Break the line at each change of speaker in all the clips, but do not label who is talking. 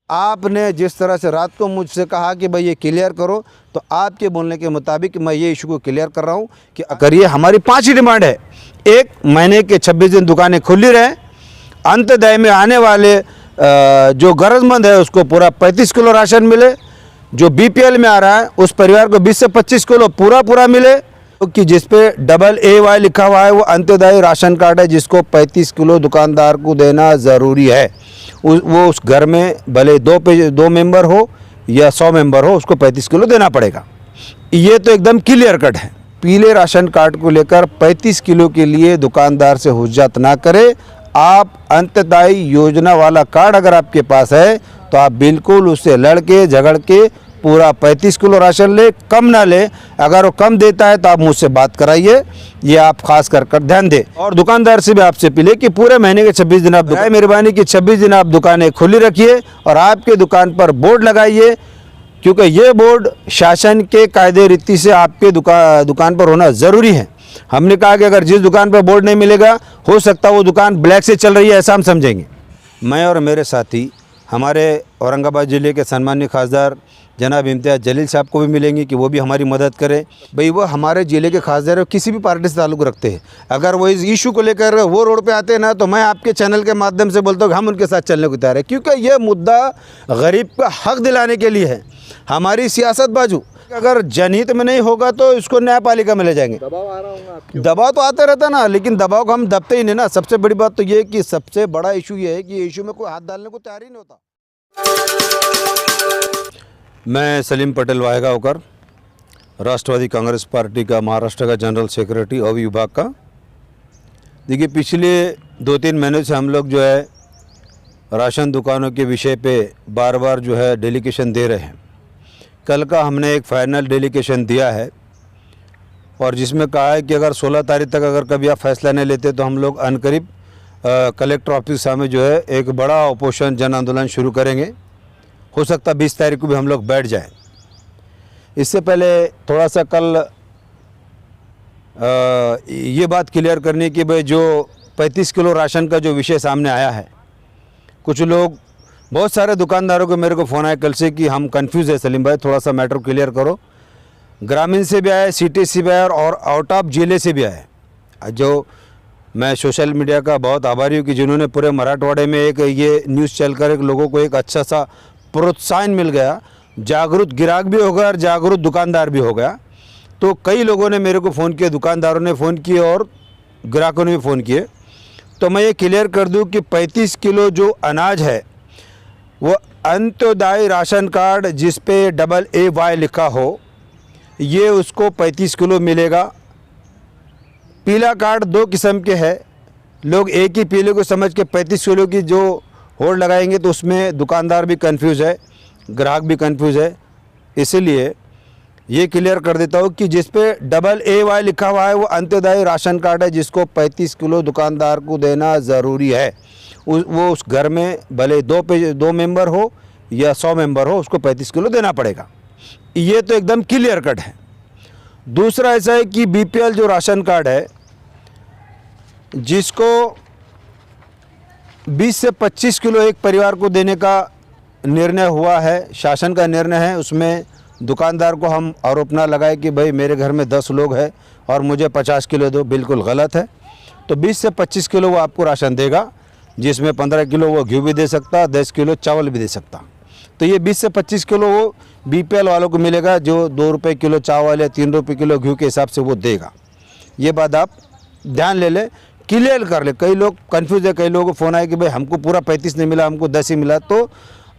आपने जिस तरह से रात को मुझसे कहा कि भाई ये क्लियर करो, तो आपके बोलने के मुताबिक मैं ये इशू को क्लियर कर रहा हूँ कि अगर ये हमारी 5 ही डिमांड है। 1 महीने के 26 दिन दुकानें खुली रहें, अंत्योदय में आने वाले जो गरजमंद है उसको पूरा 35 किलो राशन मिले, जो बीपीएल में आ रहा है उस परिवार को 20 से 25 किलो पूरा मिले, कि जिस पे AA लिखा हुआ है वो अंत्योदय राशन कार्ड है, जिसको 35 किलो दुकानदार को देना ज़रूरी है। वो उस घर में भले 2 मेंबर हो या 100 मेंबर हो, उसको 35 किलो देना पड़ेगा। ये तो एकदम क्लियर कट है। पीले राशन कार्ड को लेकर 35 किलो के लिए दुकानदार से हुज्जत ना करें। आप अंत्योदय योजना वाला कार्ड अगर आपके पास है तो आप बिल्कुल उससे लड़ के झगड़ के पूरा 35 किलो राशन ले, कम ना ले। अगर वो कम देता है तो आप मुझसे बात कराइए, ये आप खास कर ध्यान दें। और दुकानदार से भी आपसे अपील है कि पूरे महीने के 26 दिन आप मेहरबानी की 26 दिन आप दुकानें खुली रखिए और आपके दुकान पर बोर्ड लगाइए, क्योंकि ये बोर्ड शासन के कायदे रीति से आपके दुकान पर होना ज़रूरी है। हमने कहा कि अगर जिस दुकान पर बोर्ड नहीं मिलेगा, हो सकता है वो दुकान ब्लैक से चल रही है, ऐसा हम समझेंगे। मैं और मेरे साथी हमारे औरंगाबाद ज़िले के सम्मानीय खासदार जनाब इम्तियाज़ जलील साहब को भी मिलेंगे कि वो भी हमारी मदद करें। भाई वो हमारे ज़िले के खासदार किसी भी पार्टी से ताल्लुक़ रखते हैं, अगर वो इस इशू को लेकर वो रोड पे आते हैं ना, तो मैं आपके चैनल के माध्यम से बोलता हूँ कि हम उनके साथ चलने को तैयार है, क्योंकि ये मुद्दा गरीब का हक दिलाने के लिए है। हमारी सियासत बाजू अगर जनहित में नहीं होगा तो इसको न्यायपालिका में ले जाएंगे। दबाव आ रहा होगा, दबाव तो आता रहता ना, लेकिन दबाव को हम दबते ही नहीं ना। सबसे बड़ी बात तो ये कि सबसे बड़ा इशू ये है कि इशू में कोई हाथ डालने को तैयार ही नहीं होता। मैं सलीम पटेल वाहेगांवकर, राष्ट्रवादी कांग्रेस पार्टी का महाराष्ट्र का जनरल सेक्रेटरी और विभाग का। देखिए, पिछले 2-3 महीनों से हम लोग जो है राशन दुकानों के विषय पे बार बार जो है डेलीगेशन दे रहे हैं। कल का हमने एक फाइनल डेलीगेशन दिया है और जिसमें कहा है कि अगर 16 तारीख तक अगर कभी आप फैसला नहीं लेते तो हम लोग अनकरीब कलेक्टर ऑफिस सामने जो है एक बड़ा ऑपोजिशन जन आंदोलन शुरू करेंगे। हो सकता है 20 तारीख को भी हम लोग बैठ जाएं। इससे पहले थोड़ा सा कल ये बात क्लियर करनी कि भाई जो 35 किलो राशन का जो विषय सामने आया है, कुछ लोग, बहुत सारे दुकानदारों को मेरे को फ़ोन आया कल से कि हम कंफ्यूज है सलीम भाई, थोड़ा सा मैटर क्लियर करो। ग्रामीण से भी आए, सिटी से भी आए और आउट ऑफ जिले से भी आए। जो मैं सोशल मीडिया का बहुत आभारी हूँ कि जिन्होंने पूरे मराठवाड़े में एक ये न्यूज़ चलकर एक लोगों को एक अच्छा सा प्रोत्साहन मिल गया, जागरूक ग्राहक भी हो गया और जागरूक दुकानदार भी हो गया। तो कई लोगों ने मेरे को फ़ोन किए, दुकानदारों ने फ़ोन किए और ग्राहकों ने भी फ़ोन किए। तो मैं ये क्लियर कर दूं कि 35 किलो जो अनाज है वो अंत्योदय राशन कार्ड जिस पे AA लिखा हो, ये उसको 35 किलो मिलेगा। पीला कार्ड 2 किस्म के हैं। लोग एक ही पीले को समझ के 35 किलो की जो होड़ लगाएंगे तो उसमें दुकानदार भी कंफ्यूज है, ग्राहक भी कंफ्यूज है। इसलिए ये क्लियर कर देता हूँ कि जिस पे AA लिखा हुआ है वो अंत्योदय राशन कार्ड है, जिसको 35 किलो दुकानदार को देना ज़रूरी है। वो उस घर में भले 2 मेंबर हो या 100 मेंबर हो, उसको 35 किलो देना पड़ेगा। ये तो एकदम क्लियर कट है। दूसरा ऐसा है कि BPL जो राशन कार्ड है, जिसको 20 से 25 किलो एक परिवार को देने का निर्णय हुआ है, शासन का निर्णय है। उसमें दुकानदार को हम आरोप ना लगाए कि भाई मेरे घर में 10 लोग हैं और मुझे 50 किलो दो, बिल्कुल गलत है। तो 20 से 25 किलो वो आपको राशन देगा, जिसमें 15 किलो वो घी भी दे सकता, 10 किलो चावल भी दे सकता। तो ये 20 से 25 किलो वो BPL वालों को मिलेगा, जो 2 रुपये किलो चावल या 3 रुपये किलो घी के हिसाब से वो देगा। ये बात आप ध्यान ले लें, क्लियर कर ले। कई लोग कंफ्यूज है, कई लोगों को फ़ोन आया कि भाई हमको पूरा 35 नहीं मिला, हमको 10 ही मिला। तो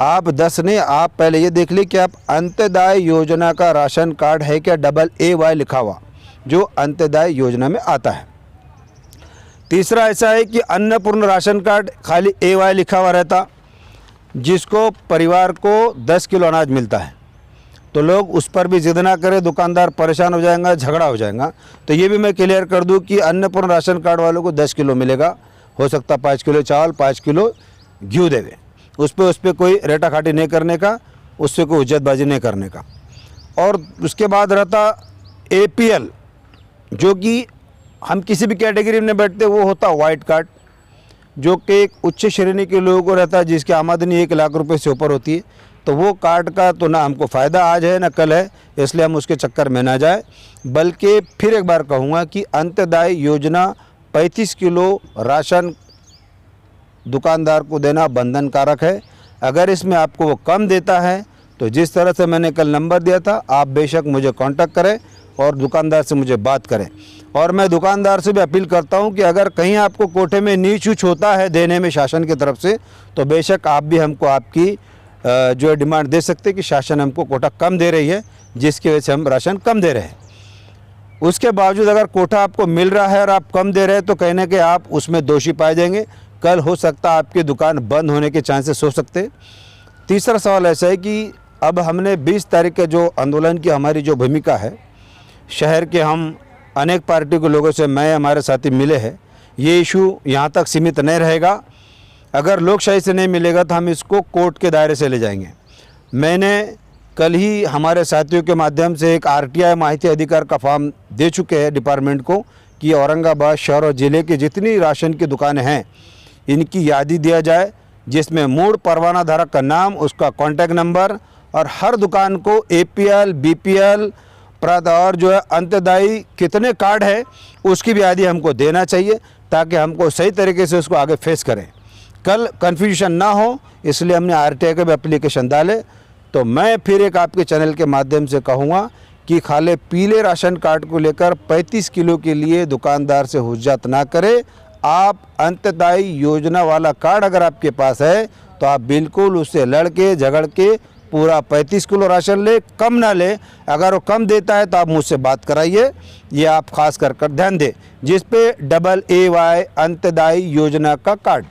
आप 10 नहीं, आप पहले ये देख लें कि आप अंत्योदय योजना का राशन कार्ड है क्या AA लिखा हुआ, जो अंत्योदय योजना में आता है। तीसरा ऐसा है कि अन्नपूर्ण राशन कार्ड खाली AY लिखा हुआ रहता, जिसको परिवार को 10 किलो अनाज मिलता है। तो लोग उस पर भी जिद ना करें, दुकानदार परेशान हो जाएगा, झगड़ा हो जाएगा। तो ये भी मैं क्लियर कर दूं कि अन्नपूर्ण राशन कार्ड वालों को 10 किलो मिलेगा। हो सकता 5 किलो चावल, 5 किलो घी देवे। उस पर कोई रेटा खाटी नहीं करने का, उससे कोई हुज्जतबाजी नहीं करने का। और उसके बाद रहता APL, जो कि हम किसी भी कैटेगरी में बैठते, वो होता वाइट कार्ड। जो कि एक उच्च श्रेणी के लोगों को रहता है, जिसकी आमदनी 1 लाख रुपए से ऊपर होती है, तो वो कार्ड का तो ना हमको फ़ायदा आज है ना कल है, इसलिए हम उसके चक्कर में ना जाए। बल्कि फिर एक बार कहूँगा कि अंत्योदय योजना 35 किलो राशन दुकानदार को देना बंधनकारक है। अगर इसमें आपको वो कम देता है तो जिस तरह से मैंने कल नंबर दिया था, आप बेशक मुझे कांटेक्ट करें और दुकानदार से मुझे बात करें। और मैं दुकानदार से भी अपील करता हूं कि अगर कहीं आपको कोटे में नीच उच होता है देने में शासन की तरफ से, तो बेशक आप भी हमको आपकी जो है डिमांड दे सकते हैं कि शासन हमको कोटा कम दे रही है, जिसकी वजह से हम राशन कम दे रहे हैं। उसके बावजूद अगर कोटा आपको मिल रहा है और आप कम दे रहे हैं तो कहने के आप उसमें दोषी पाए जाएंगे। कल हो सकता है आपकी दुकान बंद होने के चांसेस हो सकते हैं। तीसरा सवाल ऐसा है कि अब हमने 20 तारीख के जो आंदोलन की हमारी जो भूमिका है, शहर के हम अनेक पार्टी के लोगों से मैं हमारे साथी मिले हैं, ये इशू यहाँ तक सीमित नहीं रहेगा। अगर लोकशाही से नहीं मिलेगा तो हम इसको कोर्ट के दायरे से ले जाएंगे। मैंने कल ही हमारे साथियों के माध्यम से एक RTI माहिती अधिकार का फॉर्म दे चुके हैं डिपार्टमेंट को कि औरंगाबाद शहर और ज़िले की जितनी राशन की दुकानें हैं इनकी यादी दिया जाए, जिसमें मूल परवाना धारक का नाम, उसका कॉन्टैक्ट नंबर और हर दुकान को APL, BPL और जो है अंत्योदय कितने कार्ड है उसकी भी यादी हमको देना चाहिए, ताकि हमको सही तरीके से उसको आगे फेस करें। कल कन्फ्यूजन ना हो, इसलिए हमने RTI का भी एप्लीकेशन डाले। तो मैं फिर एक आपके चैनल के माध्यम से कहूँगा कि खाली पीले राशन कार्ड को लेकर 35 किलो के लिए दुकानदार से हुज्जत ना करें। आप अंत्योदय योजना वाला कार्ड अगर आपके पास है तो आप बिल्कुल उससे लड़के झगड़ के पूरा 35 किलो राशन ले, कम ना ले। अगर वो कम देता है तो आप मुझसे बात कराइए, ये आप खास कर ध्यान दें, जिस पे AAY अंत्योदय योजना का कार्ड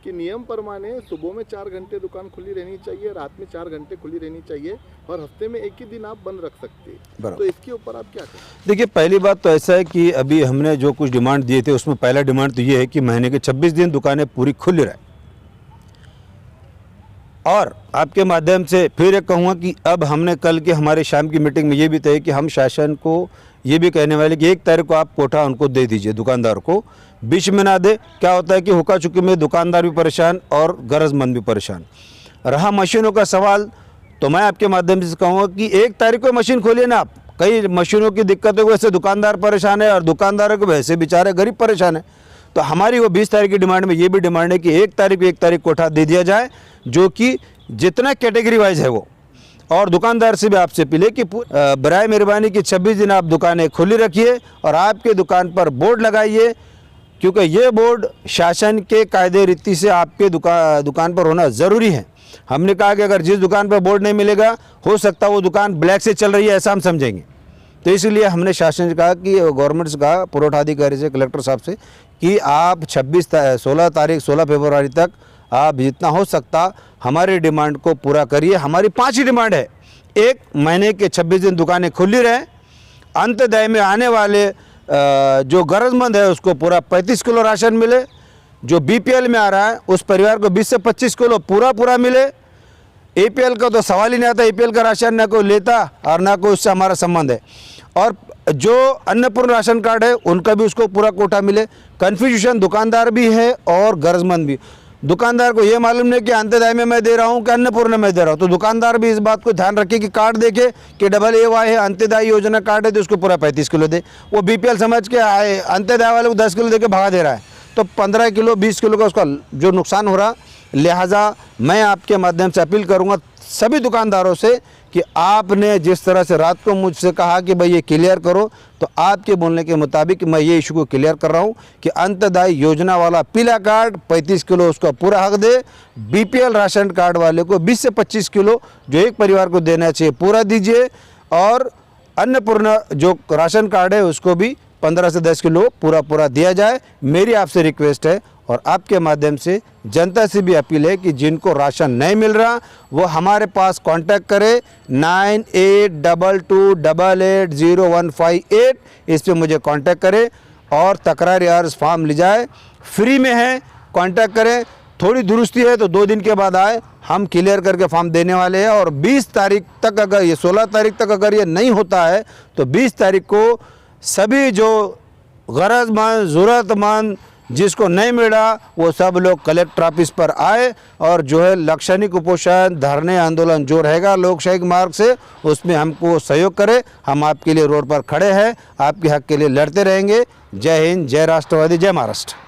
कि नियम परमाने सुबह में 4 घंटे दुकान खुली रहनी चाहिए, रात में 4 घंटे खुली रहनी चाहिए और हफ्ते में एक ही दिन आप बंद रख सकते हैं। तो इसके ऊपर आप क्या करें? देखिए,
पहली बात तो ऐसा है कि अभी हमने जो कुछ डिमांड दिए थे उसमें पहला डिमांड तो ये है कि महीने के 26 दिन दुकानें पूरी खुली रहे। और आपके माध्यम से फिर एक कहूँगा कि अब हमने कल के हमारे शाम की मीटिंग में ये भी तय कि हम शासन को ये भी कहने वाले कि 1 तारीख को आप कोटा उनको दे दीजिए, दुकानदार को बीच में ना दे। क्या होता है कि हुक्का चुक्की में दुकानदार भी परेशान और गरजमंद भी परेशान। रहा मशीनों का सवाल, तो मैं आपके माध्यम से कहूँगा कि 1 तारीख को मशीन खोलिए ना आप। कई मशीनों की दिक्कत है, वैसे दुकानदार परेशान है और दुकानदारों को वैसे बेचारे गरीब परेशान है। तो हमारी वो 20 तारीख की डिमांड में ये भी डिमांड है कि 1 तारीख कोटा दे दिया जाए, जो कि जितना कैटेगरी वाइज है वो। और दुकानदार से भी आपसे अपील कि बराए मेहरबानी कि 26 दिन आप दुकानें खुली रखिए और आपके दुकान पर बोर्ड लगाइए, क्योंकि ये बोर्ड शासन के कायदे रीति से आपके दुकान पर होना ज़रूरी है। हमने कहा कि अगर जिस दुकान पर बोर्ड नहीं मिलेगा, हो सकता है वो दुकान ब्लैक से चल रही है, ऐसा हम समझेंगे। तो इसलिए हमने शासन से कहा कि गवर्नमेंट से कहा, पुरवठा अधिकारी से, कलेक्टर साहब से, कि आप 16 फरवरी तक आप जितना हो सकता हमारी डिमांड को पूरा करिए। हमारी 5 ही डिमांड है। 1 महीने के 26 दिन दुकानें खुली रहें, अंत्योदय में आने वाले जो गरजमंद है उसको पूरा 35 किलो राशन मिले, जो BPL में आ रहा है उस परिवार को 20 से 25 किलो पूरा मिले। APL का तो सवाल ही नहीं आता, APL का राशन ना कोई लेता और ना कोई उससे हमारा संबंध है। और जो अन्नपूर्ण राशन कार्ड है उनका भी उसको पूरा कोटा मिले। कन्फ्यूजन दुकानदार भी है और गरजमंद भी। दुकानदार को ये मालूम नहीं कि अंत्योदय में मैं दे रहा हूँ कि अन्नपूर्ण में दे रहा हूँ, तो दुकानदार भी इस बात को ध्यान रखे कि कार्ड देखे कि AAY है, अंत्योदय योजना कार्ड है, तो उसको पूरा 35 किलो दे। वो BPL समझ के आए अंत्योदय वाले को 10 किलो दे के भगा दे रहा है, तो 15 किलो 20 किलो का उसका जो नुकसान हो रहा। लिहाजा मैं आपके माध्यम से अपील करूँगा सभी दुकानदारों से कि आपने जिस तरह से रात को मुझसे कहा कि भाई ये क्लियर करो, तो आपके बोलने के मुताबिक मैं ये इशू को क्लियर कर रहा हूँ कि अंत्योदय योजना वाला पीला कार्ड 35 किलो उसका पूरा हक दे। BPL राशन कार्ड वाले को 20 से 25 किलो जो एक परिवार को देना चाहिए पूरा दीजिए, और अन्नपूर्ण जो राशन कार्ड है उसको भी 15 से 10 किलो पूरा दिया जाए। मेरी आपसे रिक्वेस्ट है और आपके माध्यम से जनता से भी अपील है कि जिनको राशन नहीं मिल रहा वो हमारे पास कांटेक्ट करे 9822880158। इस पे मुझे कांटेक्ट करें और तकरार अर्ज फॉर्म ले जाए, फ्री में है, कांटेक्ट करें। थोड़ी दुरुस्ती है तो 2 दिन के बाद आए, हम क्लियर करके फॉर्म देने वाले हैं। और 20 तारीख तक अगर ये 16 तारीख तक अगर ये नहीं होता है, 20 तारीख को सभी जो गरजमंद ज़रूरतमंद जिसको नहीं मिला वो सब लोग कलेक्टर ऑफिस पर आए और जो है लाक्षणिक उपोषण धरने आंदोलन जो रहेगा लोकशाही मार्ग से उसमें हमको सहयोग करें। हम आपके लिए रोड पर खड़े हैं, आपके हक के लिए लड़ते रहेंगे। जय हिंद, जय राष्ट्रवादी, जय महाराष्ट्र।